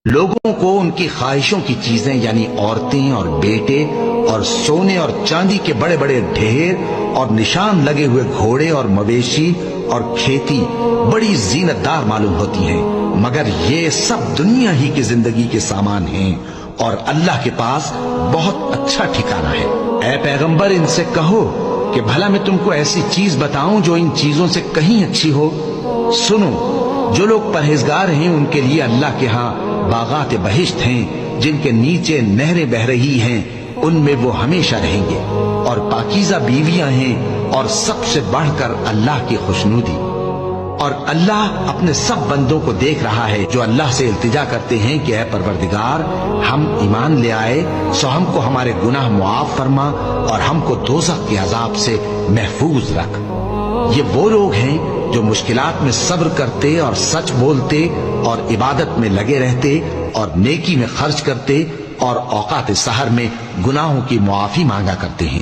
لوگوں کو ان کی خواہشوں کی چیزیں یعنی عورتیں اور بیٹے اور سونے اور چاندی کے بڑے بڑے ڈھیر اور نشان لگے ہوئے گھوڑے اور مویشی اور کھیتی بڑی زینت دار معلوم ہوتی ہیں، مگر یہ سب دنیا ہی کی زندگی کے سامان ہیں اور اللہ کے پاس بہت اچھا ٹھکانہ ہے۔ اے پیغمبر، ان سے کہو کہ بھلا میں تم کو ایسی چیز بتاؤں جو ان چیزوں سے کہیں اچھی ہو؟ سنو، جو لوگ پرہیزگار ہیں ان کے لیے اللہ کے ہاں باغات بہشت ہیں جن کے نیچے نہریں بہ رہی ہیں، ان میں وہ ہمیشہ رہیں گے، اور پاکیزہ بیویاں ہیں، اور سب سے بڑھ کر اللہ کی خوشنودی۔ اور اللہ اپنے سب بندوں کو دیکھ رہا ہے جو اللہ سے التجا کرتے ہیں کہ اے پروردگار، ہم ایمان لے آئے سو ہم کو ہمارے گناہ معاف فرما اور ہم کو دوزخ کے عذاب سے محفوظ رکھ۔ یہ وہ لوگ ہیں جو مشکلات میں صبر کرتے اور سچ بولتے اور عبادت میں لگے رہتے اور نیکی میں خرچ کرتے اور اوقات سحر میں گناہوں کی معافی مانگا کرتے ہیں۔